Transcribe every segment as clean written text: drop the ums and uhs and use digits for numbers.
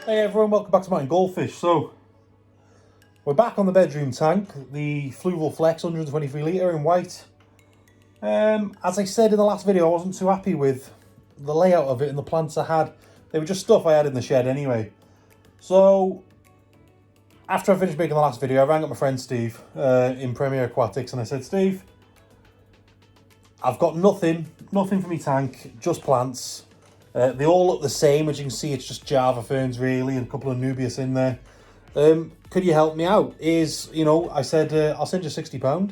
Hey everyone, welcome back to Martin Goldfish. So, we're back on the bedroom tank, the Fluval Flex 123 litre in white. As I said in the last video, I wasn't too happy with the layout of it and the plants I had. They were just stuff I had in the shed anyway. So, after I finished making the last video, I rang up my friend Steve in Premier Aquatics and I said, Steve, I've got nothing for me tank, just plants. They all look the same, as you can see. It's just Java ferns really, and a couple of Nubius in there. Could you help me out? I said I'll send you £60,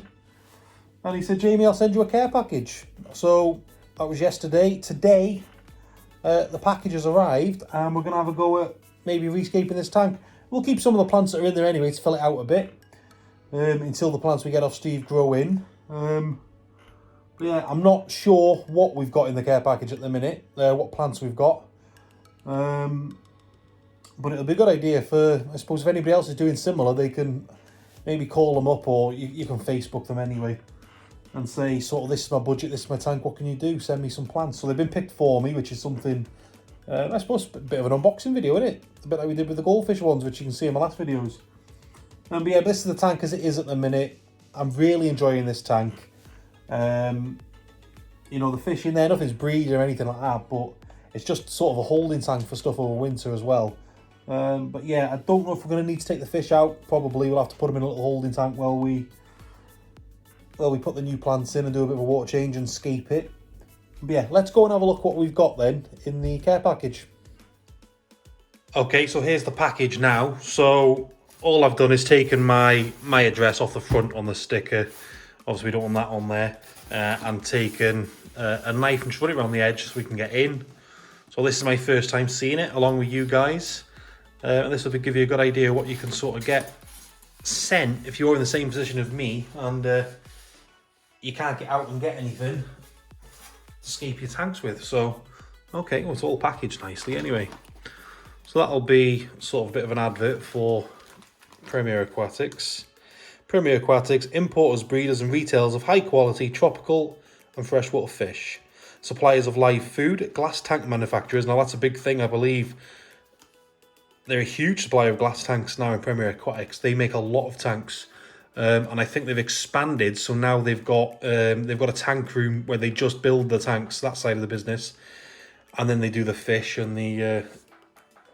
and he said, Jamie, I'll send you a care package. So that was yesterday. Today, the package has arrived, and we're gonna have a go at maybe rescaping this tank. We'll keep some of the plants that are in there anyway to fill it out a bit until the plants we get off Steve grow in. Yeah, I'm not sure what we've got in the care package at the minute, what plants we've got. But it'll be a good idea for, I suppose, if anybody else is doing similar, they can maybe call them up, or you can Facebook them anyway and say, sort of, this is my budget, this is my tank, what can you do? Send me some plants. So they've been picked for me, which is something, I suppose, a bit of an unboxing video, isn't it? A bit like we did with the goldfish ones, which you can see in my last videos. But yeah, this is the tank as it is at the minute. I'm really enjoying this tank. The fish in there, nothing's breeding or anything like that, but it's just sort of a holding tank for stuff over winter as well. But yeah, I don't know if we're going to need to take the fish out. Probably we'll have to put them in a little holding tank while we put the new plants in and do a bit of a water change and scape it. But yeah, let's go and have a look what we've got then in the care package. Okay, so here's the package now. So all I've done is taken my address off the front on the sticker. Obviously we don't want that on there. And taken a knife and just run it around the edge so we can get in. So this is my first time seeing it along with you guys. And this will give you a good idea of what you can sort of get sent if you're in the same position as me and you can't get out and get anything to scape your tanks with. So, okay, well, it's all packaged nicely anyway. So that'll be sort of a bit of an advert for Premier Aquatics. Premier Aquatics, importers, breeders and retailers of high quality tropical and freshwater fish. Suppliers of live food, glass tank manufacturers. Now that's a big thing, I believe. They're a huge supplier of glass tanks now in Premier Aquatics. They make a lot of tanks. And I think they've expanded, so now they've got a tank room where they just build the tanks, that side of the business. And then they do the fish and the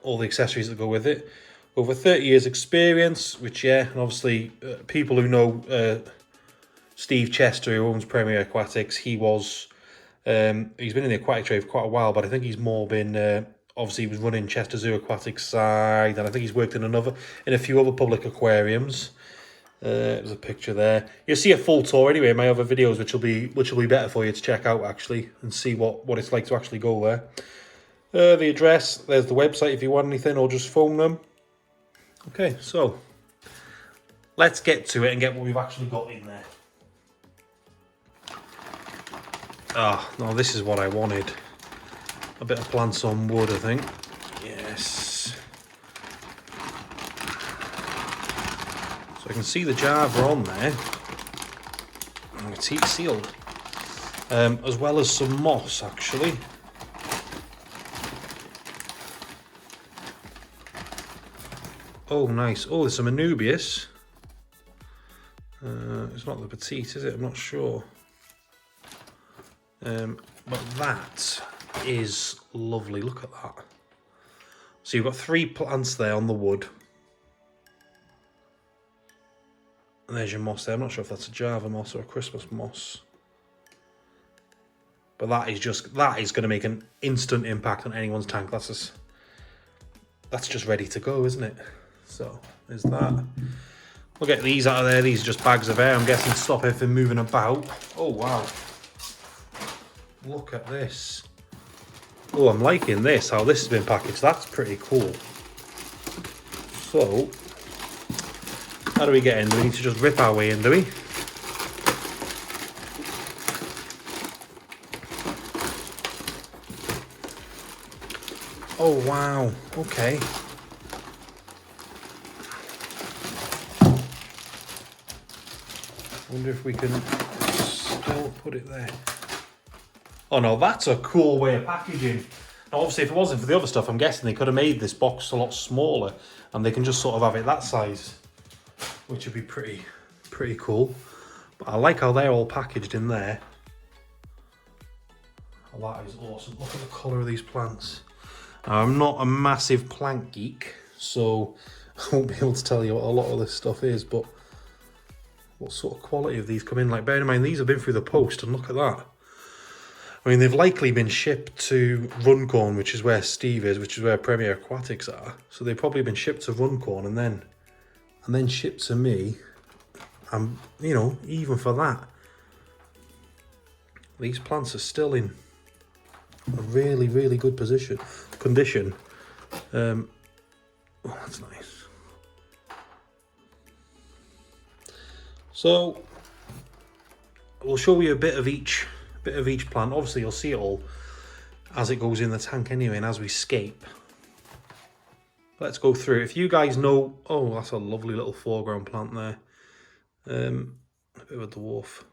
all the accessories that go with it. Over 30 years experience, which, yeah, and obviously people who know Steve Chester, who owns Premier Aquatics, he's been in the aquatic trade for quite a while, but I think he's more been, obviously he was running Chester Zoo Aquatics side, and I think he's worked in a few other public aquariums. There's a picture there. You'll see a full tour anyway in my other videos, which will be better for you to check out actually, and see what it's like to actually go there. The address, there's the website if you want anything, or just phone them. Okay, so let's get to it and get what we've actually got in there. Ah, no, this is what I wanted. A bit of plants on wood, I think. Yes. So I can see the Java on there. And it's heat sealed. As well as some moss, actually. Oh, nice. Oh, there's some Nubius. It's not the petite, is it? I'm not sure. But that is lovely. Look at that. So you've got 3 plants there on the wood. And there's your moss there. I'm not sure if that's a Java moss or a Christmas moss. But that is going to make an instant impact on anyone's tank. That's just ready to go, isn't it? So there's that. We'll get these out of there. These are just bags of air, I'm guessing, to stop everything moving about. Oh wow, look at this. Oh, I'm liking this, how this has been packaged. That's pretty cool. So how do we get in? Do we need to just rip our way in, do we? Oh wow, okay. Wonder if we can still put it there. Oh no, that's a cool way of packaging. Obviously, if it wasn't for the other stuff, I'm guessing they could have made this box a lot smaller, and they can just sort of have it that size, which would be pretty cool. But I like how they're all packaged in there. Oh, that is awesome. Look at the colour of these plants. Now, I'm not a massive plant geek, so I won't be able to tell you what a lot of this stuff is, but what sort of quality of these come in. Like, bear in mind, these have been through the post, and look at that. I mean, they've likely been shipped to Runcorn, which is where Steve is, which is where Premier Aquatics are. So they've probably been shipped to Runcorn and then shipped to me. And, you know, even for that, these plants are still in a really, really good condition. Oh, that's nice. So we'll show you a bit of each plant. Obviously you'll see it all as it goes in the tank anyway, and as we scape. Let's go through. If you guys know, oh, that's a lovely little foreground plant there. A bit of a dwarf.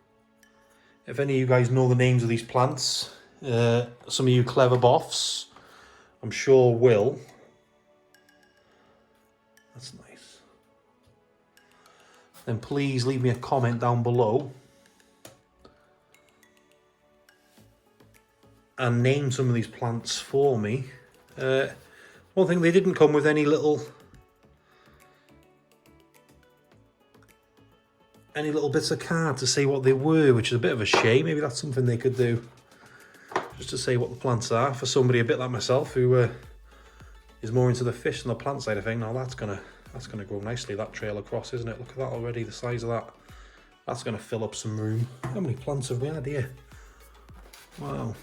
If any of you guys know the names of these plants, some of you clever boffs, I'm sure will. That's nice. Then please leave me a comment down below and name some of these plants for me. One thing, they didn't come with any little bits of card to say what they were, which is a bit of a shame. Maybe that's something they could do, just to say what the plants are, for somebody a bit like myself who is more into the fish than the plant side of thing. Now that's gonna grow nicely, that trail across, isn't it? Look at that already, the size of that. That's gonna fill up some room. How many plants have we had here? Wow.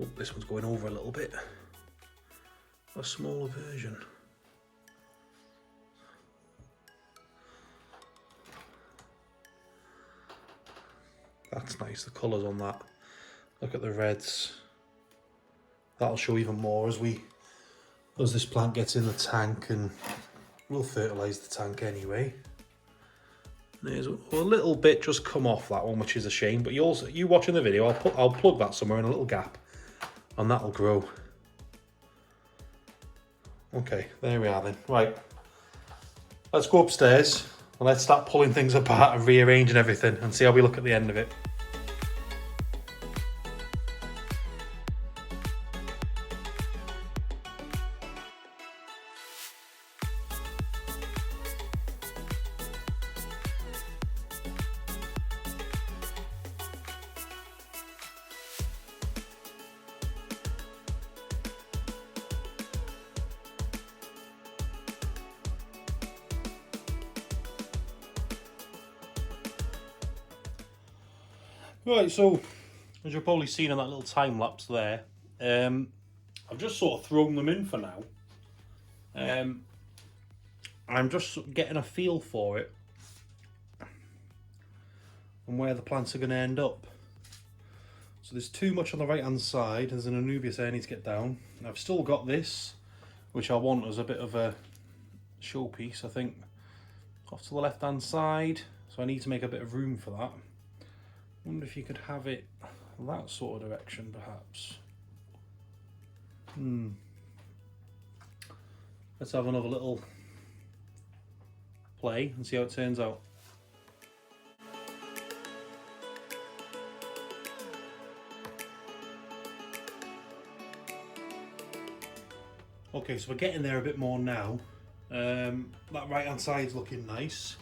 Oh, this one's going over a little bit. A smaller version. That's nice, the colours on that. Look at the reds. That'll show even more as this plant gets in the tank, and we'll fertilise the tank anyway. There's a little bit just come off that one, which is a shame, but you watching the video, I'll plug that somewhere in a little gap, and that'll grow. Okay, there we are then. Right, let's go upstairs and let's start pulling things apart and rearranging everything and see how we look at the end of it. Right, so as you've probably seen in that little time lapse there, I've just sort of thrown them in for now. I'm just getting a feel for it and where the plants are going to end up. So there's too much on the right hand side. There's an Anubias there I need to get down. I've still got this, which I want as a bit of a showpiece, I think, off to the left hand side. So I need to make a bit of room for that. Wonder if you could have it that sort of direction, perhaps. Let's have another little play and see how it turns out. Okay, so we're getting there a bit more now. That right hand side's looking nice.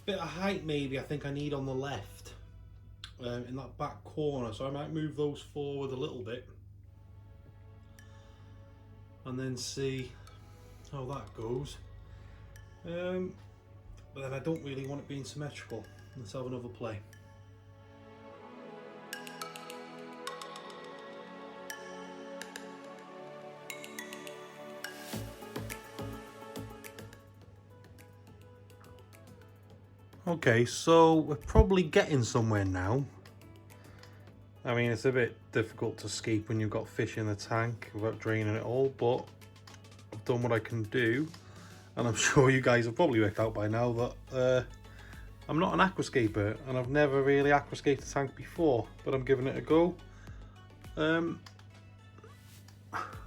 Bit of height maybe I think I need on the left, in that back corner, so I might move those forward a little bit and then see how that goes. But then I don't really want it being symmetrical. Let's have another play. Okay, so we're probably getting somewhere now. I mean, it's a bit difficult to escape when you've got fish in the tank without draining it all, but I've done what I can do. And I'm sure you guys have probably worked out by now that I'm not an aquascaper, and I've never really aquascaped a tank before, but I'm giving it a go. I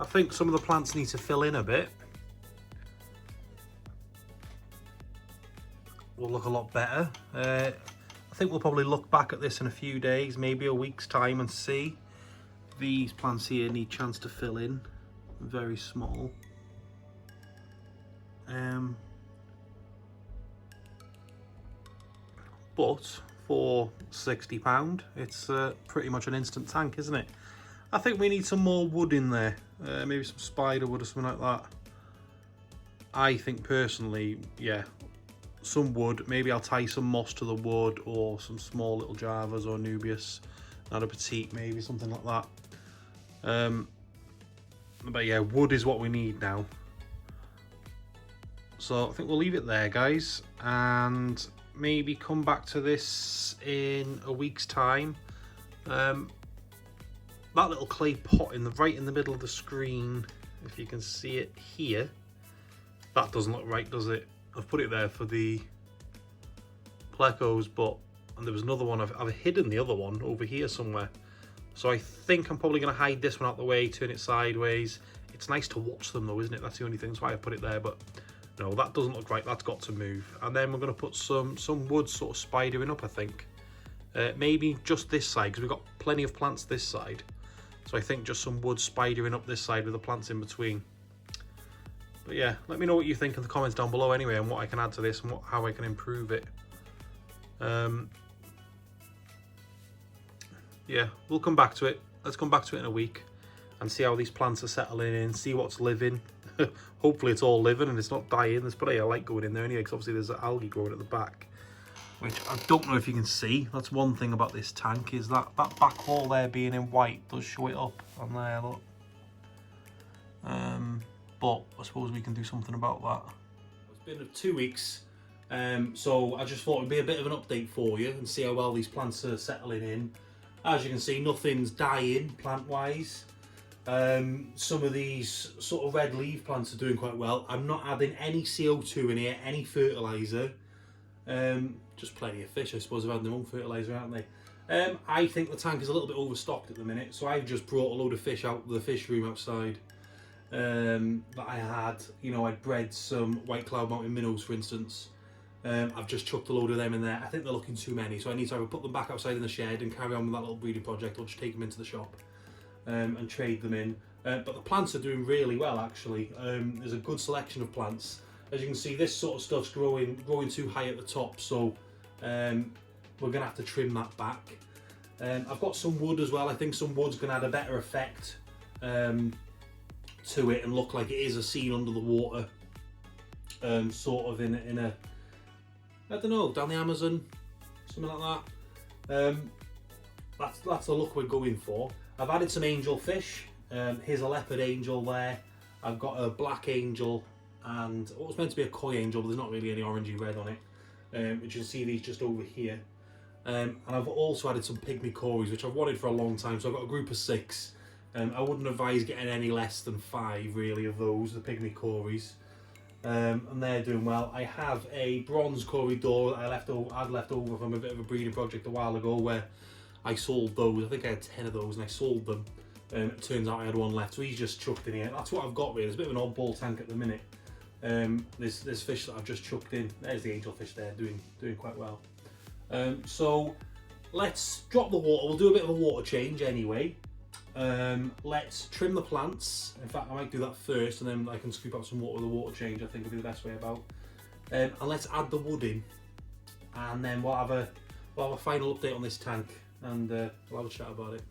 think some of the plants need to fill in a bit. Will look a lot better. I think we'll probably look back at this in a few days, maybe a week's time, and see. These plants here need a chance to fill in. Very small. But for £60, it's pretty much an instant tank, isn't it? I think we need some more wood in there, maybe some spider wood or something like that. I think personally, yeah, some wood. Maybe I'll tie some moss to the wood, or some small little Javas or Nubius, not a petite, maybe something like that. But yeah, wood is what we need now. So I think we'll leave it there, guys, and maybe come back to this in a week's time. That little clay pot right in the middle of the screen, if you can see it here, that doesn't look right, does it? I've put it there for the plecos, and there was another one, I've hidden the other one over here somewhere. So I think I'm probably going to hide this one out the way, turn it sideways. It's nice to watch them though, isn't it? That's the only thing, that's why I put it there, but no, that doesn't look right, that's got to move. And then we're going to put some wood sort of spidering up, I think. Maybe just this side, because we've got plenty of plants this side. So I think just some wood spidering up this side with the plants in between. But yeah, let me know what you think in the comments down below anyway, and what I can add to this and how I can improve it. Yeah, we'll come back to it. Let's come back to it in a week and see how these plants are settling in, see what's living. Hopefully it's all living and it's not dying. There's probably a light going in there anyway, because obviously there's algae growing at the back, which I don't know if you can see. That's one thing about this tank, is that back wall there being in white does show it up on there, look. But I suppose we can do something about that. It's been 2 weeks, so I just thought it'd be a bit of an update for you and see how well these plants are settling in. As you can see, nothing's dying plant-wise. Some of these sort of red leaf plants are doing quite well. I'm not adding any CO2 in here, any fertiliser. Just plenty of fish, I suppose. They've had their own fertiliser, aren't they? I think the tank is a little bit overstocked at the minute, so I've just brought a load of fish out of the fish room outside that I had. You know, I'd bred some white cloud mountain minnows, for instance. I've just chucked a load of them in there. I think they're looking too many, so I need to either put them back outside in the shed and carry on with that little breeding project, or just take them into the shop and trade them in. But the plants are doing really well, actually. There's a good selection of plants. As you can see, this sort of stuff's growing too high at the top, so we're going to have to trim that back. I've got some wood as well. I think some wood's going to add a better effect to it and look like it is a scene under the water, sort of in a I don't know, down the Amazon, something like that. That's the look we're going for. I've added some angel fish. Here's a leopard angel there. I've got a black angel and what was meant to be a koi angel, but there's not really any orangey red on it. Which you can see these just over here. And I've also added some pygmy cories, which I've wanted for a long time. So I've got a group of 6. I wouldn't advise getting any less than 5 really of those, the pygmy cories. And they're doing well. I have a bronze corydora that I'd left over from a bit of a breeding project a while ago, where I sold those. I think I had 10 of those and I sold them. It turns out I had 1 left, so he's just chucked in here. That's what I've got really. It's a bit of an oddball tank at the minute. This fish that I've just chucked in, there's the angelfish there, doing quite well. So let's drop the water. We'll do a bit of a water change anyway. Let's trim the plants. In fact, I might do that first, and then I can scoop out some water with the water change. I think will be the best way about. And let's add the wood in, and then we'll have a final update on this tank, and we'll have a chat about it.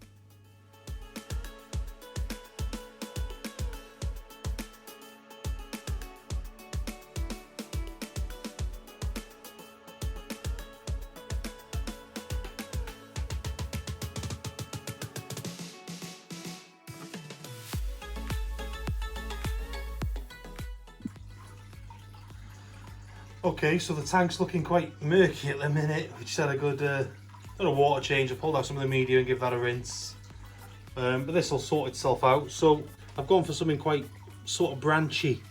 Okay, so the tank's looking quite murky at the minute. We just had a good water change. I pulled out some of the media and give that a rinse. But this will sort itself out. So I've gone for something quite sort of branchy.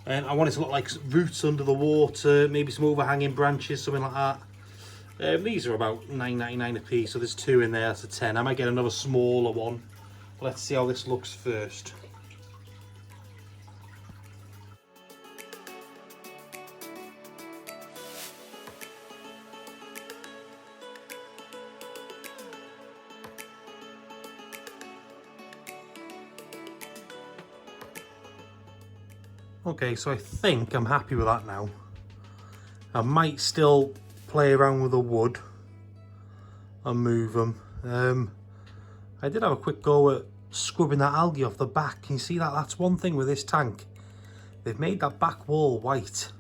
And I want it to look like roots under the water, maybe some overhanging branches, something like that. These are about $9.99 a piece, so there's 2 in there, that's a 10. I might get another smaller one Let's see how this looks first. Okay, so I think I'm happy with that now. I might still play around with the wood and move them. I did have a quick go at scrubbing that algae off the back. Can you see that? That's one thing with this tank. They've made that back wall white,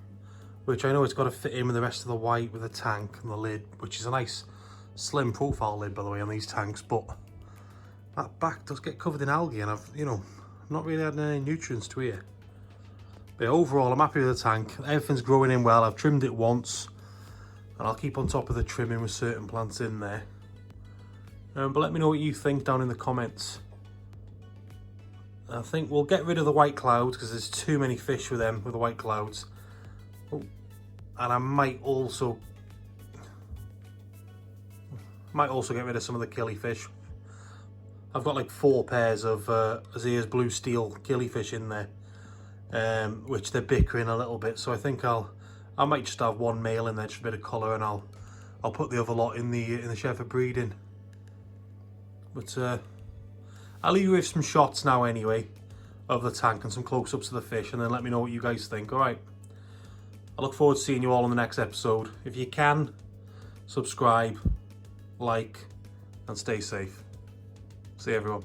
which I know it's got to fit in with the rest of the white with the tank and the lid, which is a nice slim profile lid, by the way, on these tanks. But that back does get covered in algae, and I've, you know, not really had any nutrients to here. But overall, I'm happy with the tank. Everything's growing in well. I've trimmed it once, and I'll keep on top of the trimming with certain plants in there. But let me know what you think down in the comments. I think we'll get rid of the white clouds because there's too many fish with them, with the white clouds. Oh, and I might also get rid of some of the killifish. I've got like 4 pairs of Azira's blue steel killifish in there. Which they're bickering a little bit, so I think I might just have 1 male in there, just a bit of colour, and I'll put the other lot in the shed for breeding. But I'll leave you with some shots now anyway of the tank and some close-ups of the fish, and then let me know what you guys think. Alright, I look forward to seeing you all in the next episode. If you can, subscribe, like, and stay safe. See you everyone.